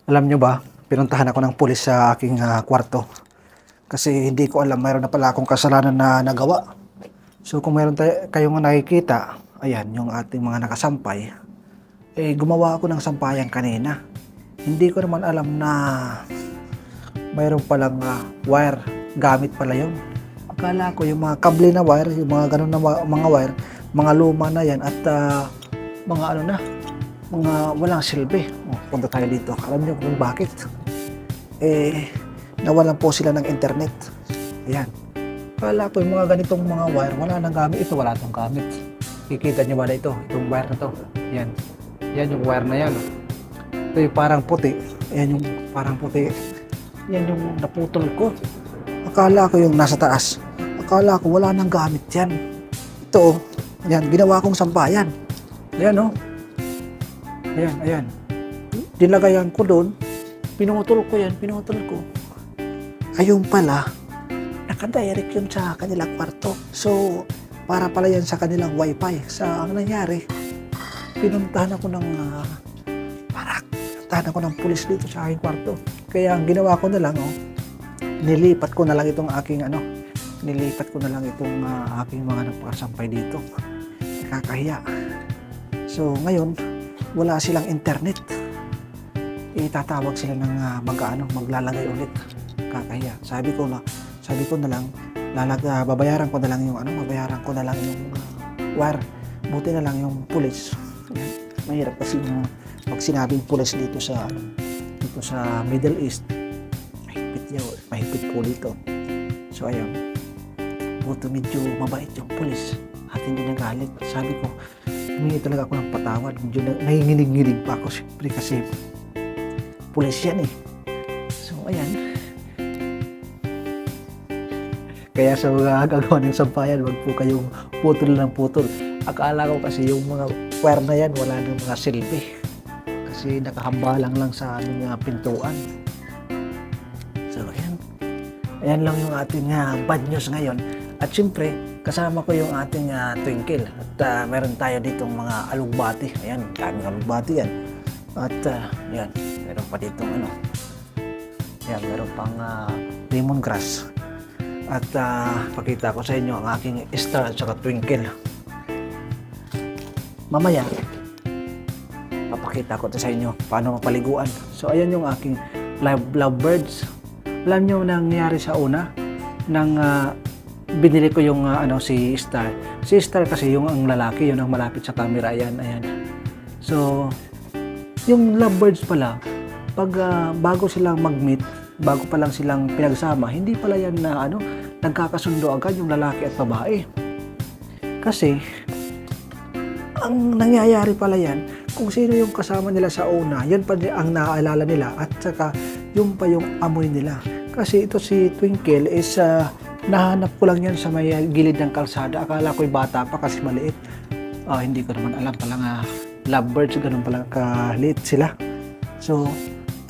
Alam nyo ba, pinuntahan ako ng pulis sa aking kwarto. Kasi hindi ko alam, mayroon na pala akong kasalanan na nagawa. So kung mayroon kayong nakikita, ayan, yung ating mga nakasampay, gumawa ako ng sampayan kanina. Hindi ko naman alam na mayroon palang wire, gamit pala yun. Akala ko yung mga kable na wire, yung mga ganun na mga wire, mga luma na yan at mga ano na, mga walang silbi. Punta tayo dito. Alam niyo kung bakit? Nawalan po sila ng internet. Ayan. Kala ko yung mga ganitong mga wire, wala nang gamit. Ito, wala itong gamit. Kikita niyo ba na ito? Itong wire na to. Ayan. Yan yung wire na yan. Ito yung parang puti. Ayan yung parang puti. Yan yung naputol ko. Akala ko yung nasa taas. Akala ko wala nang gamit yan. Ito, ayan, ginawa kong sampayan. Ayan, oh. Ayan, ayan. Dinagayan ko doon. Pinutol ko yan, pinutol ko. Ayun pala, nakadirect yun sa kanilang kwarto. So, para pala yan sa kanilang wifi. Sa ang nangyari, pinuntahan ako ng pinuntahan ako ng pulis dito sa aking kwarto. Kaya ang ginawa ko na lang, nilipat ko na lang itong aking nilipat ko na lang itong aking mga nagpakasampay dito. Nakakahiya. So, ngayon, wala silang internet. Itatawag sila ng maglalagay ulit. Kakahiya. Sabi ko na lang babayaran ko na lang yung wire. Buti na lang yung pulis. Mahirap kasi pag sinabing pulis dito sa Middle East, mahigpit po dito. So ayun. Buto medyo mabait yung pulis at hindi nagalit. Sabi ko, humingi talaga ako ng patawad. Medyo nanginginig-nginig pa ako siyempre kasi pulis yan eh. So, ayan. Kaya sa mga gagawa ng sampayan, wag po kayong putol ng putol. Akala ko kasi yung mga wire na yan, wala nang mga silbi. Kasi nakahambalang lang sa aming pintuan. So, ayan. Ayan lang yung ating bad news ngayon. At siyempre, kasama ko yung ating twinkle. At meron tayo ditong mga alugbati. Ayan, daming alugbati yan. At yan, meron pa ditong yan, meron pang lemongrass. At pakita ko sa inyo ang aking star at saka twinkle. Mamaya, papakita ko sa inyo paano mapaliguan. So ayan yung aking lovebirds. Alam nyo nangyari sa una nang binili ko yung si Star. Si Star kasi yung ang lalaki, yun ang malapit sa camera. Ayan, ayan. So, yung lovebirds pala, pag bago silang mag-meet, bago pa lang silang pinagsama, hindi pala yan na nagkakasundo agad yung lalaki at babae. Kasi, ang nangyayari pala yan, kung sino yung kasama nila sa una, yan pa ang naaalala nila at saka yung pa yung amoy nila. Kasi ito si Twinkle is nahanap ko lang yan sa may gilid ng kalsada. Akala ko'y bata pa kasi maliit. Hindi ko naman alam pala nga lovebirds, ganun pala kaliit sila. So,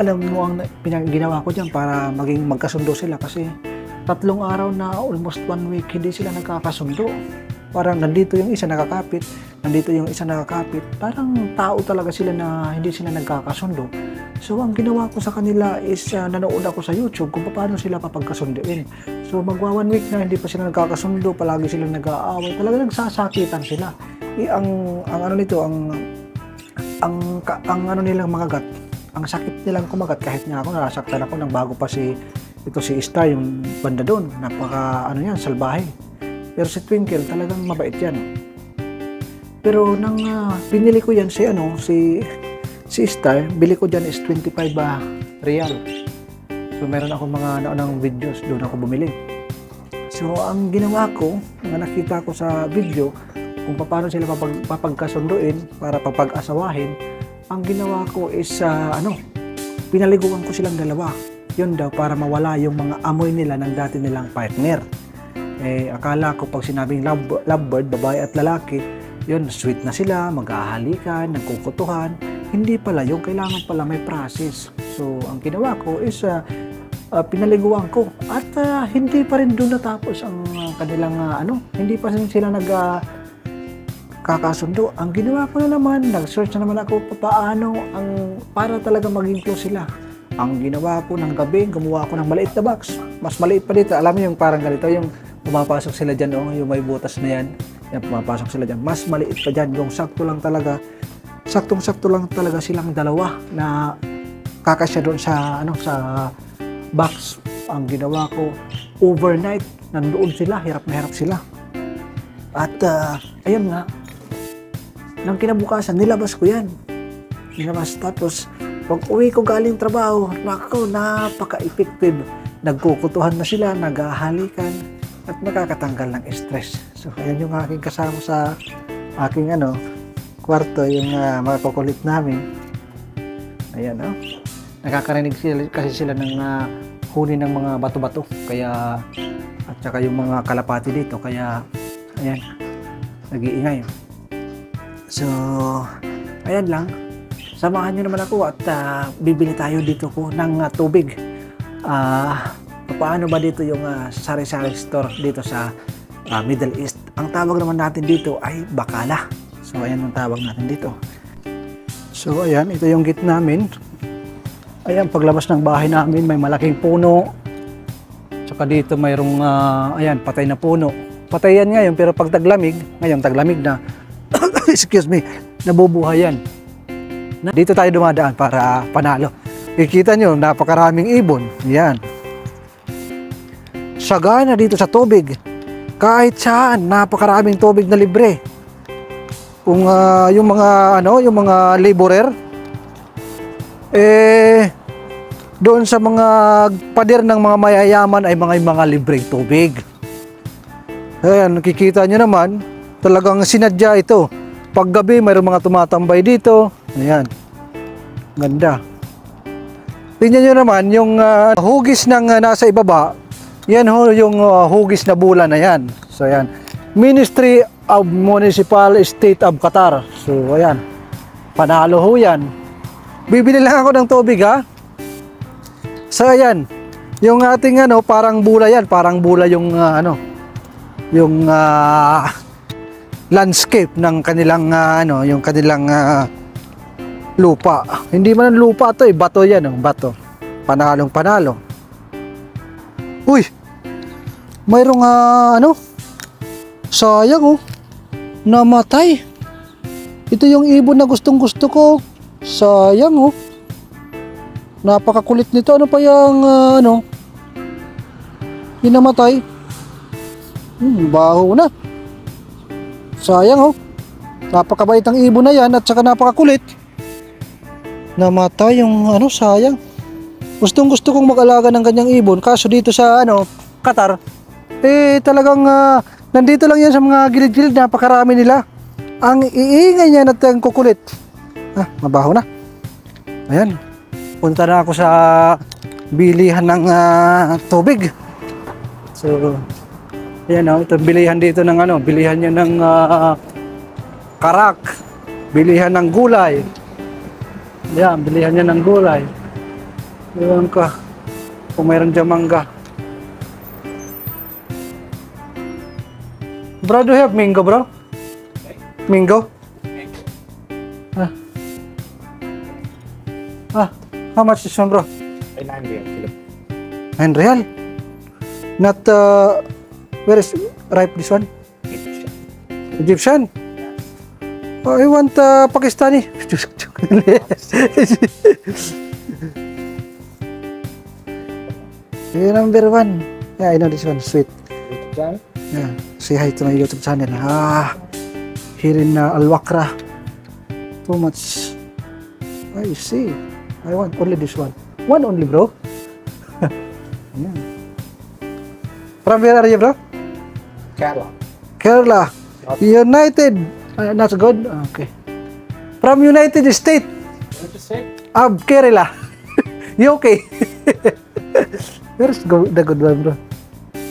alam mo ang ginawa ko dyan para maging magkasundo sila kasi 3 araw na almost 1 week hindi sila nagkakasundo. Parang nandito yung isa nakakapit, nandito yung isa nakakapit. Parang tao talaga sila na hindi sila nagkakasundo. So, ang ginawa ko sa kanila is nanood ako sa YouTube kung paano sila papagkasunduin. So, magwa 1 week na hindi pa sila nagkakasundo, palagi sila nag-aaway. Talaga nagsasakitan sila. Ang nilang magagat, ang sakit nilang kumagat kahit nga ako nasaktan ako nang bago pa si Star yung banda doon. Napaka salbahe. Pero si Twinkle talagang mabait yan. Pero nang binili ko yan si Star, bili ko dyan is 25 real. So meron ako mga naunang videos, doon ako bumili. So ang ginawa ko, nakita ko sa video, kung paano sila papagkasunduin para papag-asawahin, ang ginawa ko is pinaliguan ko silang dalawa. Yun daw para mawala yung mga amoy nila ng dati nilang partner. Akala ko pag sinabing lovebird, babae at lalaki, yun, sweet na sila, mag-ahalikan, nagkukutuhan. Hindi pala yung kailangan pala may process. So, ang ginawa ko is pinaliguan ko at hindi pa rin doon natapos ang kanilang hindi pa rin sila kakasundo. Ang ginawa ko na naman, nag-search na naman ako paano para talaga maging close sila. Ang ginawa ko ng gabi, gumawa ko ng maliit na box. Mas maliit pa dito. Alam mo yung parang ganito, yung pumapasok sila dyan, oh, yung may butas na yan. Yan, pumapasok sila dyan. Mas maliit pa dyan. Yung sakto lang talaga, saktong-sakto lang talaga silang dalawa na kakasya doon sa, ano, sa box. Ang ginawa ko, overnight, nandoon sila, hirap na hirap sila. At, ayun nga, nang kinabukasan, nilabas ko yan. Nilabas, tapos, pag uwi ko galing trabaho, nako, napaka-effective. Nagkukutuhan na sila, naghahalikan, at nakakatanggal ng stress. So, ayan yung aking kasama sa aking kwarto, yung mga kukulit namin. Ayan, oh. Nakakarinig sila, kasi sila ng huni ng mga bato-bato. Kaya, at saka yung mga kalapati dito. Kaya, ayan, nag-iingay. So, ayan lang. Samahan nyo naman ako at bibili tayo dito ko ng tubig. Paano ba dito yung sari-sari store dito sa Middle East? Ang tawag naman natin dito ay bakala. So, ayan ang tawag natin dito. So, ayan, ito yung gate namin. Ayan, paglabas ng bahay namin, may malaking puno. Tsaka dito mayroong, ayan, patay na puno. Patay yan ngayon, pero pag taglamig, ngayon taglamig na, excuse me, nabubuhay yan. Dito tayo dumadaan para panalo. Kikita nyo, napakaraming ibon. Yan. Sagana dito sa tubig. Kahit saan, napakaraming tubig na libre. Kung yung mga laborer, doon sa mga pader ng mga mayayaman ay mga libreng tubig. Ayan, nakikita nyo naman, talagang sinadya ito. Paggabi, mayroong mga tumatambay dito. Ayan. Ganda. Tingnan nyo naman, yung hugis ng nasa ibaba, yan ho yung hugis na bulan na yan. So, ayan. Ministry of Municipal State of Qatar. So, ayan. Panalo ho yan. Bibili lang ako ng tubig, ha? So, ayan. Yung ating, parang bula yan. Parang bula yung, yung landscape ng kanilang yung kanilang lupa. Hindi man lupa to, bato yan, bato. Panalong panalo. Uy. Mayroong sayang, namatay. Ito yung ibon na gustong-gusto ko. Sayang, napakakulit nito. Ano pa yung hinamatay? Baho na. Sayang, napakabait ang ibon na yan at saka napakakulit. Namatay yung sayang. Gustong-gusto kong mag-alaga ng ganyang ibon, kaso dito sa Qatar, talagang nandito lang yan sa mga gilid-gilid, napakarami nila. Ang iingay niya at ang kukulit. Mabaho na. Ayan. Punta na ako sa bilihan ng tubig. So, ayan, ito bilihan dito ng bilihan niya ng karak, bilihan ng gulay. Ayan, bilihan niya ng gulay. Ewan ka kung mayroon dyan mangga. Bro, do you have mango, bro? Mango? How much is one, bro? 9 real kilo. 9 real? Not, where is ripe this one? Egyptian? Oh, I want Pakistani. Number 1. Yeah, I know this one. Sweet. Yeah. Say hi to my YouTube channel. Here in Al-Wakra. Too much. I see. I want only this one. One only, bro. Yeah. From where are you, bro? Kerala. Kerala. United. Not good? Okay. From United States of Kerala. You okay? Where's the good one, bro?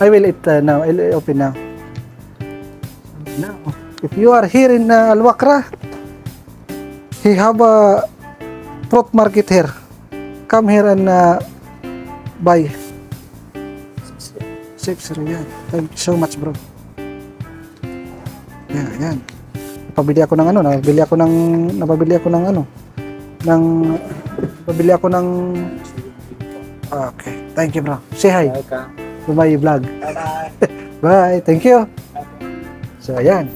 I will eat now. I'll open now. Now, if you are here in Al-Wakra, he have a fruit market here. Come here and buy. 6 real. Thank you so much, bro. Yan. Napabili ako ng napabili ako ng Pabili ako ng... Okay. Thank you, bro. Say hi. Welcome. Bye, vlog. Bye-bye. Bye. Thank you. So, ayan.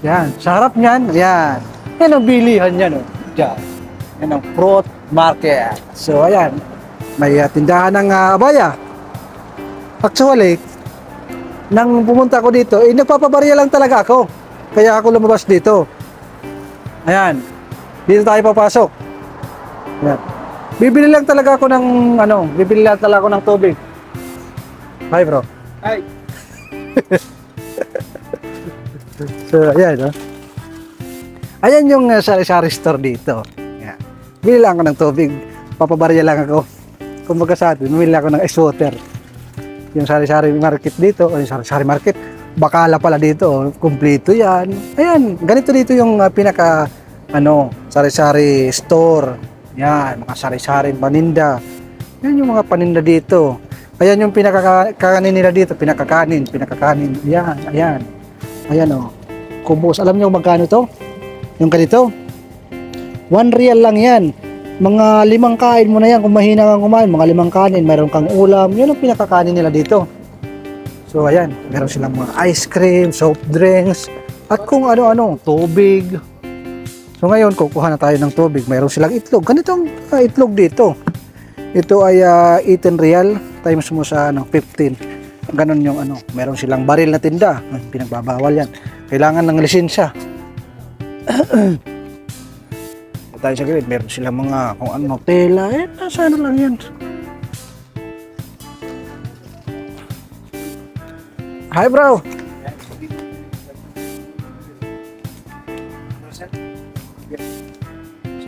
Yan. Sa harap niyan, ayan. Yan ang bilihan niyan, oh. Diyan. Yan ang fruit market. So, ayan. May tindahan ng abaya. Actually, nang pumunta ako dito, nagpapabarya lang talaga ako. Kaya ako lumabas dito. Ayan. Dito tayo papasok. Ayan. Bibili lang talaga ako ng bibili lang talaga ako ng tubig. Hi, bro. Hi. So, ayan, no? Ayan yung sari-sari store dito. Ayan. Bili lang ako ng tubig. Papabarya lang ako. Kumbaga sa atin, bumili ako ng ice water. Yung sari-sari market dito, o yung sari-sari market, bakala pala dito, kumpleto yan. Ayan, ganito dito yung pinaka, sari-sari store. Yan, mga sari-sari paninda. Yan yung mga paninda dito. Ayan yung pinakakanin nila dito, pinakakanin. Ayan, ayan. Ayan, oh. Kubos. Alam niyo magkano to? Yung ganito? 1 real lang yan. Mga 5 kain mo na yan. Kung mahina kang kumain, mga 5 kanin. Mayroon kang ulam. Yan ang pinakakanin nila dito. So, ayan. Meron silang mga ice cream, soft drinks, at kung ano-ano, tubig. So, ngayon, kukuha na tayo ng tubig. Mayroon silang itlog. Ganitong itlog dito. Ito ay 18 real times mo sa 15. Ganon yung meron silang baril na tinda. Pinagbabawal yan. Kailangan ng lisensya. Tayo sa gilid, meron silang mga kung ano, tela. Nasa lang yan. Hi, bro.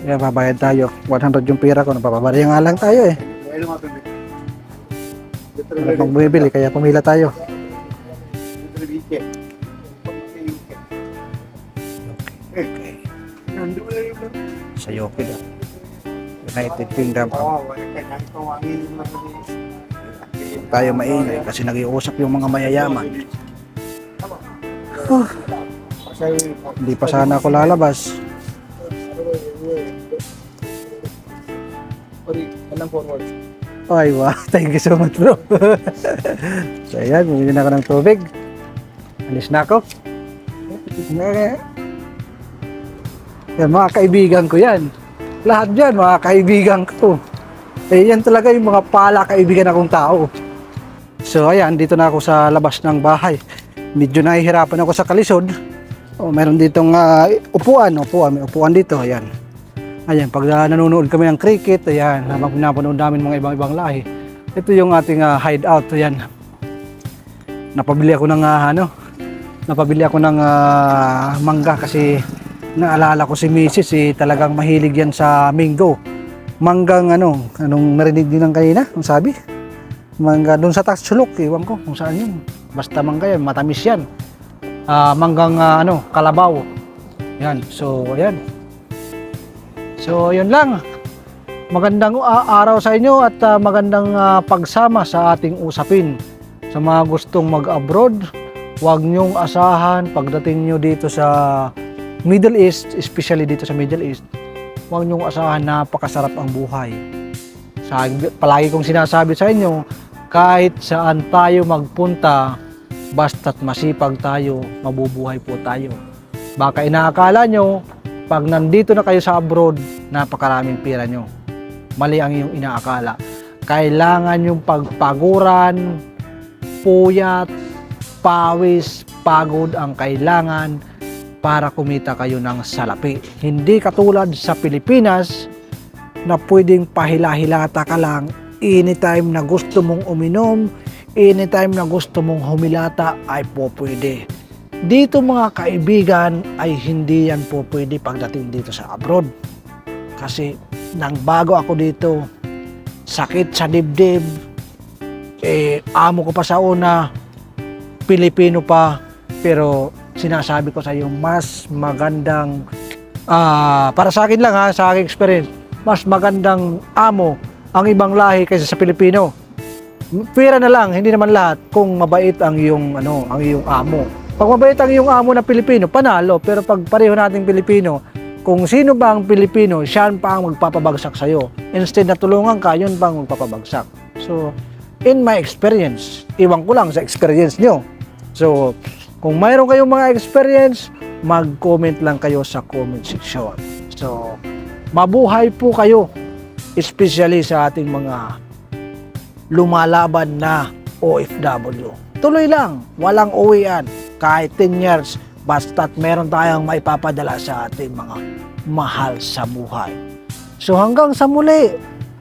Sige, babayad tayo. 100 yung pira ko. Napapabarya nga lang tayo eh. Wala pang bumibili, kaya pumila tayo. Okay. Sa Yoki daw. United Kingdom. Tayo maingay kasi nag-iusap yung mga mayayaman. Hindi pa sana ako lalabas. Ay, wow. Thank you so much, bro. So, ayan. Bumili na ako ng tubig. Alis na ako. Yan, mga kaibigan ko yan. Lahat dyan, mga kaibigan ko. Eh, yan talaga yung mga pala kaibigan akong tao. So, ayan. Dito na ako sa labas ng bahay. Medyo nahihirapan ako sa kalisod. Oh, meron ditong upuan. May upuan dito. Ayan. Ayan, pag nanonood kami ng cricket, ayan, habang pinapanood namin mga ibang-ibang lahi. Ito yung ating hideout, ayan. Napabili ako ng mangga kasi naalala ko si Mrs. Talagang mahilig yan sa mango. Manggang anong narinig din ng kanina, ang sabi? Mangga doon sa Tatsulok, iwan ko kung saan yun. Basta mangga yan, matamis yan. Manggang kalabaw. Yan, so ayan. So, yun lang. Magandang araw sa inyo at magandang pagsama sa ating usapin. Sa mga gustong mag-abroad, huwag nyong asahan pagdating nyo dito sa Middle East, especially dito sa Middle East, huwag nyong asahan napakasarap ang buhay. Palagi kong sinasabi sa inyo, kahit saan tayo magpunta, basta't masipag tayo, mabubuhay po tayo. Baka inaakala nyo, pag nandito na kayo sa abroad, napakaraming pera nyo. Mali ang iyong inaakala. Kailangan yung pagpaguran, puyat, pawis, pagod ang kailangan para kumita kayo ng salapi. Hindi katulad sa Pilipinas na pwedeng pahila-hilata ka lang anytime na gusto mong uminom, anytime na gusto mong humilata ay po pwede. Dito mga kaibigan ay hindi yan po pwede pagdating dito sa abroad. Kasi nang bago ako dito, sakit sa dibdib, amo ko pa sa una, Pilipino pa, pero sinasabi ko sa iyo, mas magandang, para sa akin lang sa aking experience, mas magandang amo ang ibang lahi kaysa sa Pilipino. Pera na lang, hindi naman lahat kung mabait ang iyong amo. Pag mabait ang iyong amo na Pilipino, panalo. Pero pag pareho nating Pilipino, kung sino ba ang Pilipino, siya pa ang magpapabagsak sa'yo. Instead na tulungan ka, yun pa ang magpapabagsak. So, in my experience, iwan ko lang sa experience nyo. So, kung mayroon kayong mga experience, mag-comment lang kayo sa comment section. So, mabuhay po kayo, especially sa ating mga lumalaban na OFW. Tuloy lang, walang uwian, kahit 10 years, basta't meron tayong maipapadala sa ating mga mahal sa buhay. So hanggang sa muli,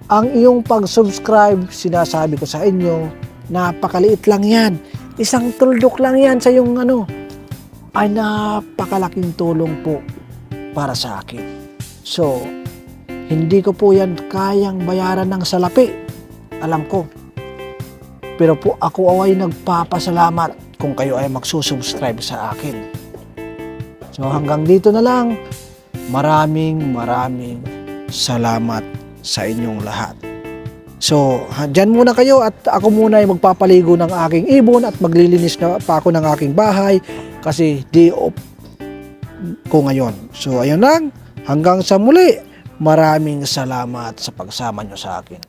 ang iyong pag-subscribe, sinasabi ko sa inyo, napakaliit lang yan. Isang tuldok lang yan sa iyong ay napakalaking tulong po para sa akin. So, hindi ko po yan kayang bayaran ng salapi. Alam ko. Pero po ako ay nagpapasalamat kung kayo ay magsusubscribe sa akin. So hanggang dito na lang. Maraming salamat sa inyong lahat. So, dyan muna kayo at ako muna ay magpapaligo ng aking ibon at maglilinis na pa ako ng aking bahay kasi day off ko ngayon. So, ayun lang. Hanggang sa muli. Maraming salamat sa pagsama nyo sa akin.